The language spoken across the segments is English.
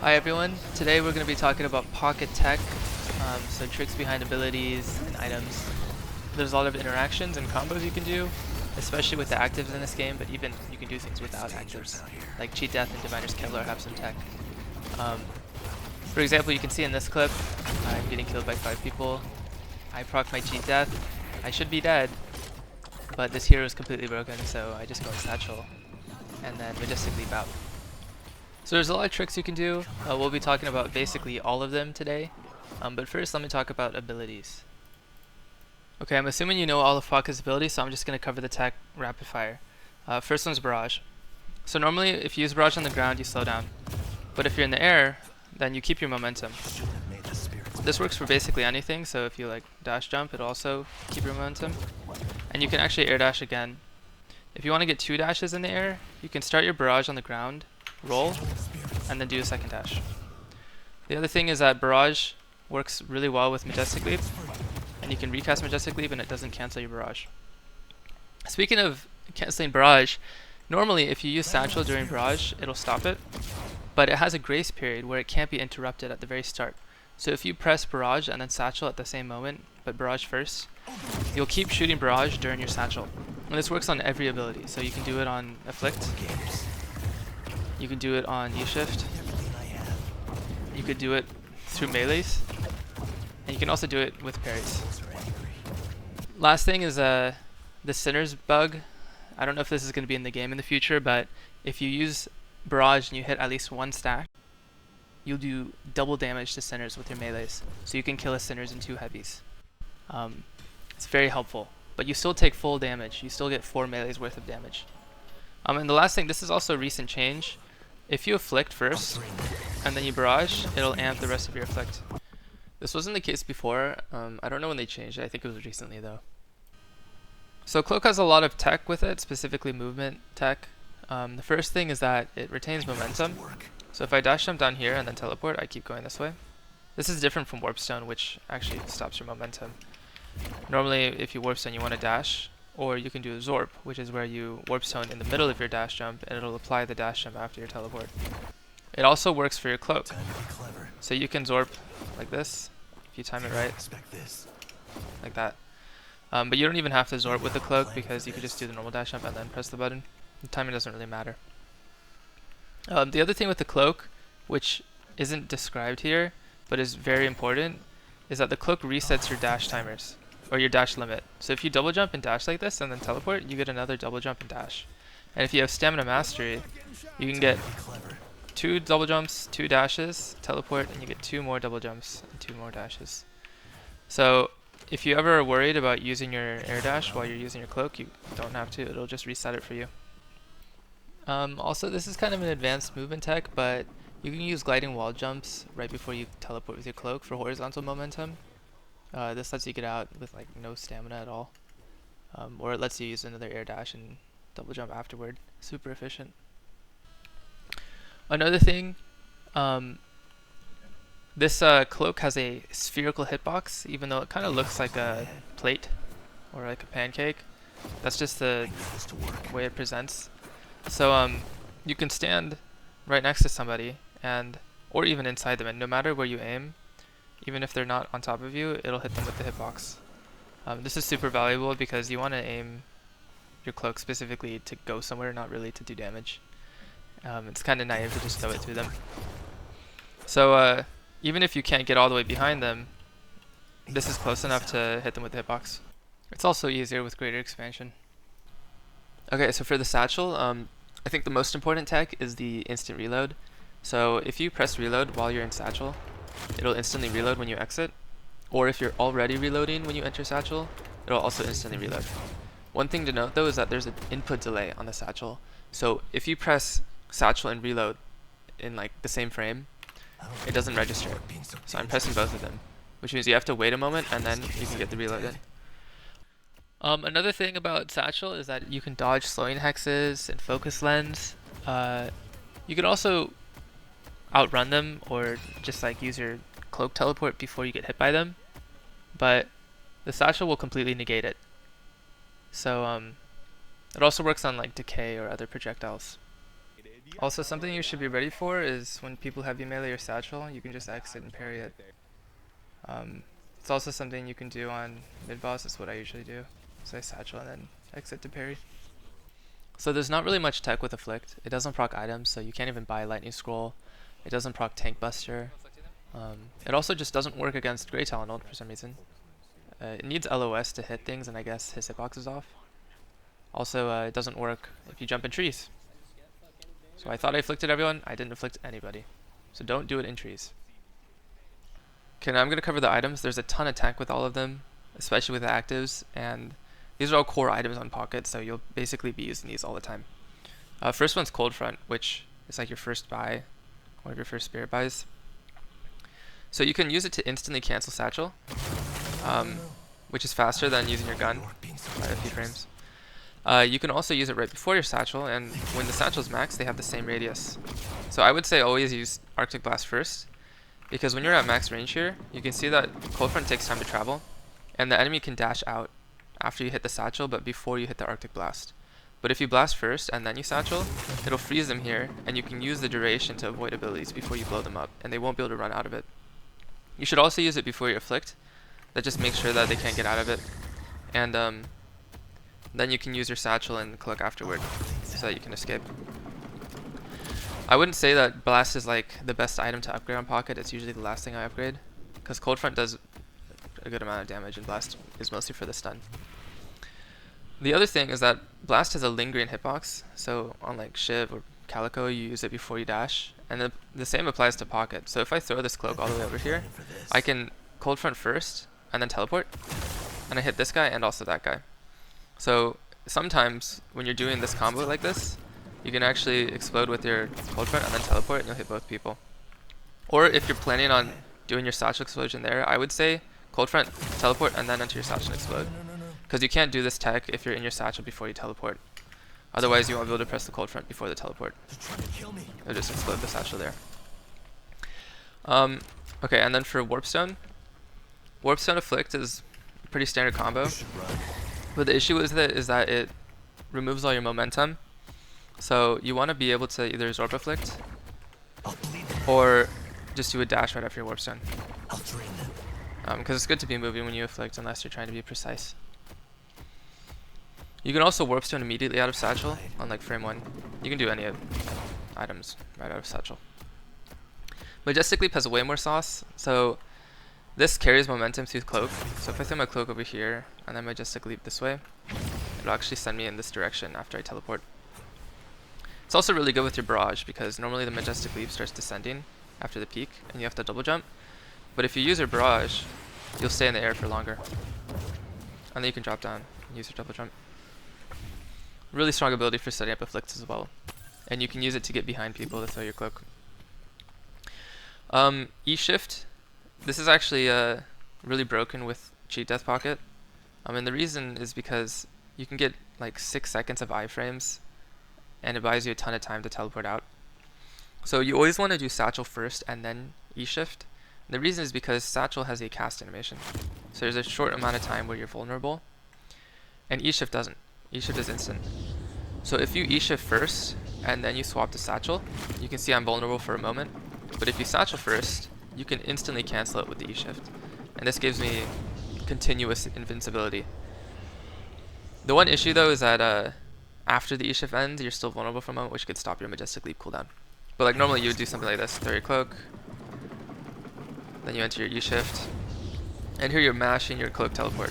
Hi everyone, today we're going to be talking about pocket tech, so tricks behind abilities and items. There's a lot of interactions and combos you can do, especially with the actives in this game, but even you can do things without actives, like Cheat Death and Diviner's Kevlar have some tech. Um, for example, you can see in this clip, I'm getting killed by 5 people. I proc my Cheat Death, I should be dead, but this hero is completely broken, so I just go in Satchel, and then Majestic Leap out. So there's a lot of tricks you can do. We'll be talking about basically all of them today. But first, let me talk about abilities. Okay, I'm assuming you know all of Pocket's abilities, so I'm just going to cover the tech rapid fire. First one's Barrage. So normally, if you use Barrage on the ground, you slow down. But if you're in the air, then you keep your momentum. This works for basically anything, so if you like dash jump, it'll also keep your momentum. And you can actually air dash again. If you want to get 2 dashes in the air, you can start your Barrage on the ground, roll, and then do a second dash. The other thing is that Barrage works really well with Majestic Leap, and you can recast Majestic Leap and it doesn't cancel your Barrage. Speaking of canceling Barrage, normally if you use Satchel during Barrage, it'll stop it, but it has a grace period where it can't be interrupted at the very start. So if you press Barrage and then Satchel at the same moment, but Barrage first, you'll keep shooting Barrage during your Satchel. And this works on every ability, so you can do it on Afflict, you can do it on E-Shift, you could do it through melees, and you can also do it with parries. Last thing is the Sinners bug. I don't know if this is going to be in the game in the future, but if you use Barrage and you hit at least 1 stack, you'll do double damage to Sinners with your melees. So you can kill a Sinners and 2 heavies. It's very helpful, but you still take full damage. You still get 4 melees worth of damage. And the last thing, this is also a recent change. If you Afflict first, and then you Barrage, it'll amp the rest of your Afflict. This wasn't the case before. I don't know when they changed it. I think it was recently though. So Cloak has a lot of tech with it, specifically movement tech. The first thing is that it retains momentum. So if I dash jump down here and then teleport, I keep going this way. This is different from Warpstone, which actually stops your momentum. Normally, if you Warpstone, you want to dash, or you can do a Zorp, which is where you Warpstone in the middle of your dash jump, and it'll apply the dash jump after your teleport. It also works for your Cloak. So you can Zorp like this, if you time it right, like that. But you don't even have to Zorp with the Cloak, because you could just do the normal dash jump and then press the button. The timing doesn't really matter. The other thing with the Cloak, which isn't described here, but is very important, is that the Cloak resets your dash timers, or your dash limit. So if you double jump and dash like this and then teleport, you get another double jump and dash. And if you have Stamina Mastery, you can get 2 double jumps, 2 dashes, teleport, and you get 2 more double jumps and 2 more dashes. So if you ever are worried about using your air dash while you're using your Cloak, you don't have to. It'll just reset it for you. Also, this is kind of an advanced movement tech, but you can use gliding wall jumps right before you teleport with your Cloak for horizontal momentum. This lets you get out with like no stamina at all, or it lets you use another air dash and double jump afterward. Super efficient. Another thing, this Cloak has a spherical hitbox, even though it kind of looks like a plate or like a pancake. That's just the way it presents. So you can stand right next to somebody, and or even inside them, and no matter where you aim, even if they're not on top of you, it'll hit them with the hitbox. This is super valuable because you want to aim your Cloak specifically to go somewhere, not really to do damage. It's kind of naive to just throw it through them. So even if you can't get all the way behind them, this is close enough to hit them with the hitbox. It's also easier with greater expansion. Okay, so for the Satchel, I think the most important tech is the instant reload. So if you press reload while you're in Satchel, it'll instantly reload when you exit. Or if you're already reloading when you enter Satchel, it'll also instantly reload. One thing to note though is that there's an input delay on the Satchel. So if you press Satchel and reload in like the same frame, it doesn't register. So I'm pressing both of them, which means you have to wait a moment and then you can get the reload in. Another thing about Satchel is that you can dodge slowing hexes and focus lens. You can also outrun them or just like use your Cloak teleport before you get hit by them, but the Satchel will completely negate it. So it also works on like decay or other projectiles. Also, something you should be ready for is when people heavy melee your satchel, you can just exit and parry it. It's also something you can do on mid boss. That's what I usually do. So I satchel and then exit to parry. So there's not really much tech with Afflict. It doesn't proc items, so you can't even buy Lightning Scroll. It doesn't proc Tank Buster. It also just doesn't work against Grey Talon for some reason. It needs LOS to hit things, and I guess his hitbox is off. Also, it doesn't work if you jump in trees. So I thought I afflicted everyone. I didn't afflict anybody. So don't do it in trees. Okay, now I'm going to cover the items. There's a ton of tech with all of them, especially with the actives, and these are all core items on Pocket, so you'll basically be using these all the time. First one's Cold Front, which is like your first buy, one of your first spirit buys. So you can use it to instantly cancel Satchel, which is faster than using your gun by a few frames. You can also use it right before your Satchel, and when the Satchel's max, they have the same radius. So I would say always use Arctic Blast first, because when you're at max range here, you can see that Cold Front takes time to travel, and the enemy can dash out after you hit the Satchel, but before you hit the Arctic Blast. But if you blast first and then you Satchel, it'll freeze them here, and you can use the duration to avoid abilities before you blow them up, and they won't be able to run out of it. You should also use it before you Afflict. That just makes sure that they can't get out of it. And then you can use your Satchel and Cloak afterward, so that you can escape. I wouldn't say that Blast is like the best item to upgrade on Pocket. It's usually the last thing I upgrade, because Cold Front does a good amount of damage, and Blast is mostly for the stun. The other thing is that Blast has a lingering hitbox, so on like Shiv or Calico, you use it before you dash, and the same applies to Pocket. So if I throw this Cloak all the way over here, I can Cold Front first, and then teleport, and I hit this guy and also that guy. So sometimes when you're doing this combo like this, you can actually explode with your Cold Front and then teleport, and you'll hit both people. Or if you're planning on doing your Satchel explosion there, I would say Cold Front, teleport, and then enter your Satchel and explode. Because you can't do this tech if you're in your Satchel before you teleport. Otherwise you won't be able to press the Cold Front before the teleport. It'll just explode the Satchel there. Okay, and then for Warpstone. Warpstone Afflict is a pretty standard combo. But the issue with it is that it removes all your momentum. So you want to be able to either Zorb Afflict or just do a dash right after your Warpstone. Because it's good to be moving when you Afflict unless you're trying to be precise. You can also Warpstone immediately out of Satchel on like frame 1. You can do any of items right out of Satchel. Majestic Leap has way more sauce, so this carries momentum through Cloak. So if I throw my Cloak over here and then Majestic Leap this way, it'll actually send me in this direction after I teleport. It's also really good with your Barrage, because normally the Majestic Leap starts descending after the peak and you have to double jump. But if you use your Barrage, you'll stay in the air for longer. And then you can drop down and use your double jump. Really strong ability for setting up Afflicts as well. And you can use it to get behind people to throw your Cloak. E-Shift. This is actually really broken with Cheat Death Pocket. And the reason is because you can get like 6 seconds of iframes, and it buys you a ton of time to teleport out. So you always want to do Satchel first and then E-Shift. The reason is because Satchel has a cast animation. So there's a short amount of time where you're vulnerable, and E-Shift doesn't. E-Shift is instant. So if you E-Shift first and then you swap to Satchel, you can see I'm vulnerable for a moment. But if you Satchel first, you can instantly cancel it with the E-Shift. And this gives me continuous invincibility. The one issue though is that after the E-Shift ends, you're still vulnerable for a moment, which could stop your Majestic Leap cooldown. But like normally you would do something like this, throw your Cloak, then you enter your E-Shift, and here you're mashing your Cloak teleport.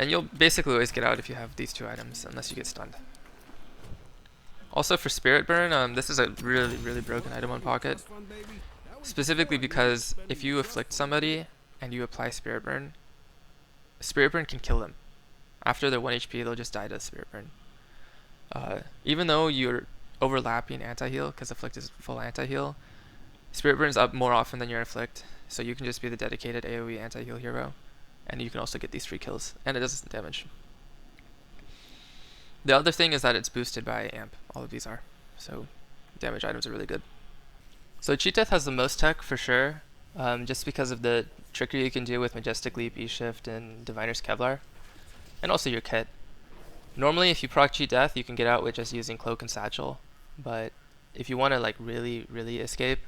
And you'll basically always get out if you have these two items, unless you get stunned. Also for Spirit Burn, this is a really broken item on Pocket. Specifically because if you Afflict somebody and you apply Spirit Burn can kill them. After they're 1 HP, they'll just die to Spirit Burn. Even though you're overlapping anti-heal, because Afflict is full anti-heal, Spirit Burn's up more often than your Afflict, so you can just be the dedicated AoE anti-heal hero, and you can also get these free kills, and it does damage. The other thing is that it's boosted by Amp, all of these are, so damage items are really good. So Cheat Death has the most tech for sure, just because of the trickery you can do with Majestic Leap, E-Shift, and Diviner's Kevlar, and also your kit. Normally, if you proc cheat death, you can get out with just using cloak and satchel. But if you want to like really escape,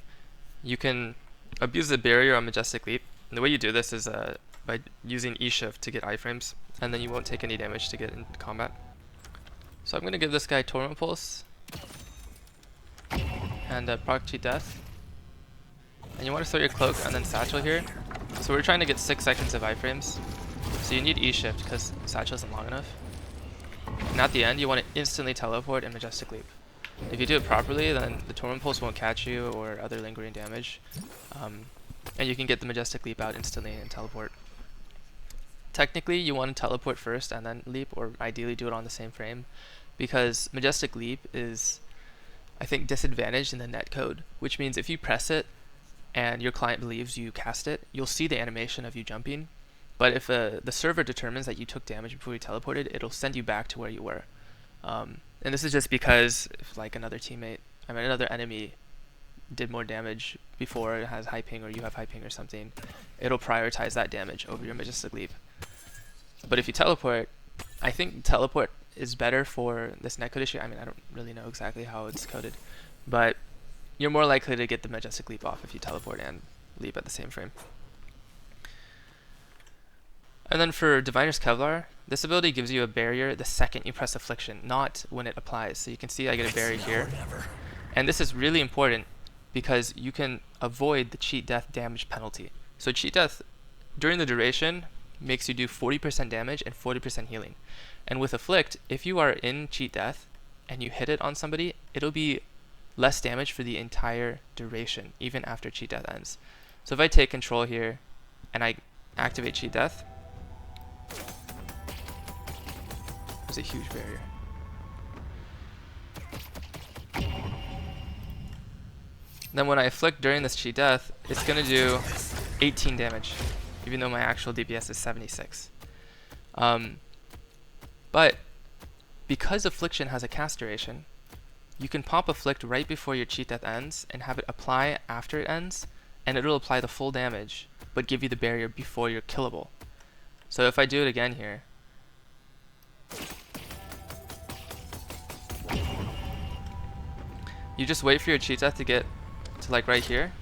you can abuse the barrier on Majestic Leap. And the way you do this is by using E shift to get iframes, and then you won't take any damage to get into combat. So I'm gonna give this guy Torment Pulse and proc cheat death. And you want to throw your cloak and then satchel here. So we're trying to get 6 seconds of iframes. So you need E shift because satchel isn't long enough. And at the end, you want to instantly teleport and Majestic Leap. If you do it properly, then the Torment Pulse won't catch you or other lingering damage. And you can get the Majestic Leap out instantly and teleport. Technically, you want to teleport first and then leap, or ideally do it on the same frame, because Majestic Leap is, I think, disadvantaged in the netcode, which means if you press it and your client believes you cast it, you'll see the animation of you jumping. But if the server determines that you took damage before you teleported, it'll send you back to where you were. And this is just because if like another enemy did more damage before it has high ping or you have high ping or something, it'll prioritize that damage over your Majestic Leap. But if you teleport, I think teleport is better for this netcode issue. I mean, I don't really know exactly how it's coded, but you're more likely to get the Majestic Leap off if you teleport and leap at the same frame. And then for Diviner's Kevlar, this ability gives you a barrier the second you press Affliction, not when it applies. So you can see I get a barrier here. And this is really important because you can avoid the cheat death damage penalty. So cheat death during the duration makes you do 40% damage and 40% healing. And with Afflict, if you are in cheat death and you hit it on somebody, it'll be less damage for the entire duration, even after cheat death ends. So if I take control here and I activate cheat death, there's a huge barrier. Then when I afflict during this cheat death, it's gonna do 18 damage, even though my actual DPS is 76. But because Affliction has a cast duration, you can pop Afflict right before your cheat death ends and have it apply after it ends, and it'll apply the full damage, but give you the barrier before you're killable. So if I do it again here, you just wait for your cheat death to get to like right here,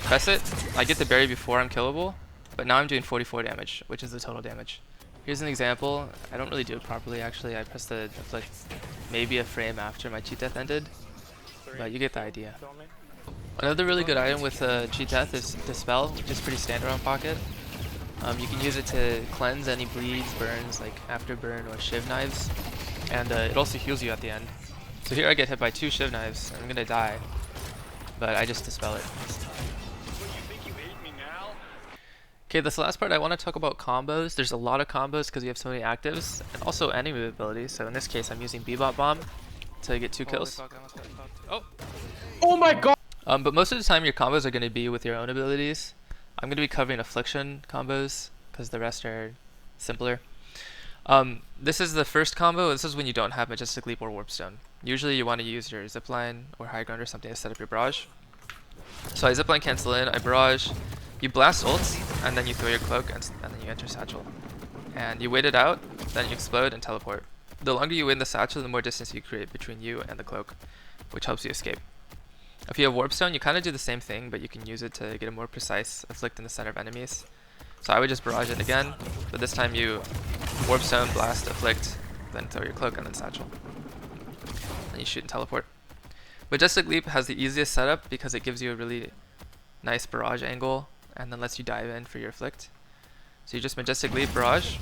press it, I get the barrier before I'm killable, but now I'm doing 44 damage, which is the total damage. Here's an example. I don't really do it properly actually. I pressed the Afflict maybe a frame after my cheat death ended, but you get the idea. Another really good item with cheat death is Dispel, which is pretty standard on Pocket. You can use it to cleanse any bleeds, burns, like Afterburn or Shiv Knives, and it also heals you at the end. So here I get hit by 2 Shiv Knives, I'm gonna die, but I just Dispel it. Okay, this last part I want to talk about combos. There's a lot of combos because you have so many actives, and also any move abilities. So in this case, I'm using Bebop Bomb to get 2 kills. Oh my god! But most of the time your combos are going to be with your own abilities. I'm going to be covering Affliction combos because the rest are simpler. This is the first combo. This is when you don't have Majestic Leap or Warp Stone. Usually you want to use your Zipline or High Ground or something to set up your barrage. So I Zipline cancel in, I barrage, you blast ults, and then you throw your cloak, and then you enter satchel. And you wait it out, then you explode and teleport. The longer you wait in the satchel, the more distance you create between you and the cloak, which helps you escape. If you have Warp Stone, you kind of do the same thing, but you can use it to get a more precise afflict in the center of enemies. So I would just barrage it again, but this time you Warp Stone, blast, afflict, then throw your cloak, and then satchel. Then you shoot and teleport. Majestic Leap has the easiest setup because it gives you a really nice barrage angle and then lets you dive in for your afflict. So you just Majestic Leap, barrage,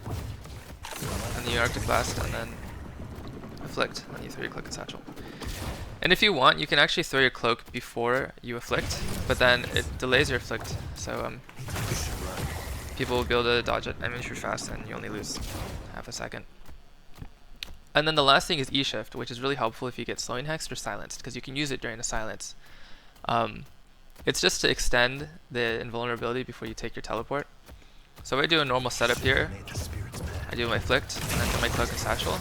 and then you Arctic Blast, and then afflict, and you throw your cloak and satchel. And if you want, you can actually throw your cloak before you afflict, but then it delays your afflict, so people will be able to dodge it. I mean, shoot fast, and you only lose half a second. And then the last thing is E-Shift, which is really helpful if you get slowing hexed or silenced, because you can use it during a silence. It's just to extend the invulnerability before you take your teleport. So if I do a normal setup here, I do my afflict, and then do my cloak and satchel.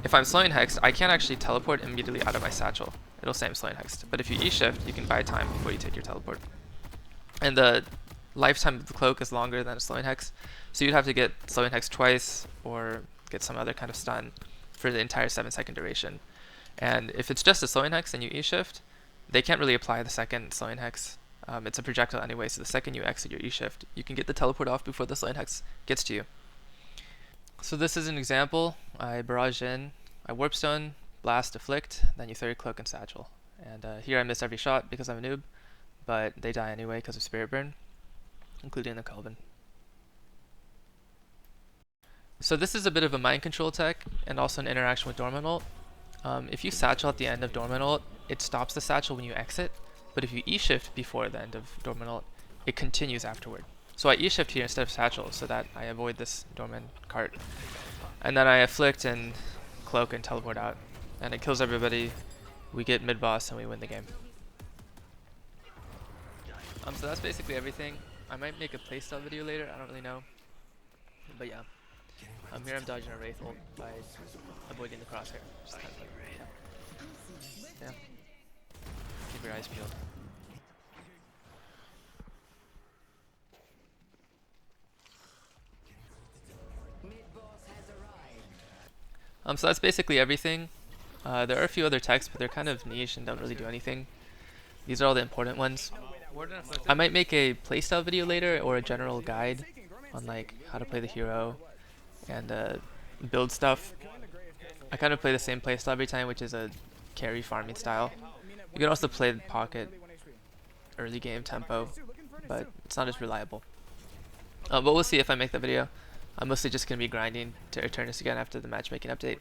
If I'm slowing hexed, I can't actually teleport immediately out of my satchel. It'll say I'm slowing hexed. But if you E-Shift, you can buy time before you take your teleport. And the lifetime of the cloak is longer than a slowing hex, So you'd have to get slowing hex twice or get some other kind of stun for the entire 7-second duration. And if it's just a slowing hex and you E-shift, they can't really apply the second slowing hex. It's a projectile anyway, so the second you exit your E-shift, you can get the teleport off before the slowing hex gets to you. So this is an example. I barrage in, I warp stone, blast, afflict, then you throw your cloak and satchel. And here I miss every shot because I'm a noob, but they die anyway because of spirit burn, including the Kelvin. So this is a bit of a mind control tech and also an interaction with Dormant Ult. If you satchel at the end of Dormant Ult, it stops the satchel when you exit, but if you E-shift before the end of Dormant Ult, it continues afterward. So I E-shift here instead of satchel so that I avoid this Dormant cart. And then I afflict and cloak and teleport out. And it kills everybody, we get mid-boss and we win the game. So that's basically everything. I might make a playstyle video later, I don't really know. But yeah. Here I'm dodging a Wraith ult by avoiding the crosshair. Just kind of like, yeah. Keep your eyes peeled. So that's basically everything. There are a few other techs, but they're kind of niche and don't really do anything. These are all the important ones. I might make a playstyle video later or a general guide on like how to play the hero and build stuff. I kind of play the same playstyle every time, which is a carry farming style. You can also play the pocket early game tempo, but it's not as reliable. But we'll see if I make that video. I'm mostly just going to be grinding to Eternus again after the matchmaking update.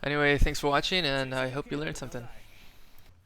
Anyway, thanks for watching, and I hope you learned something.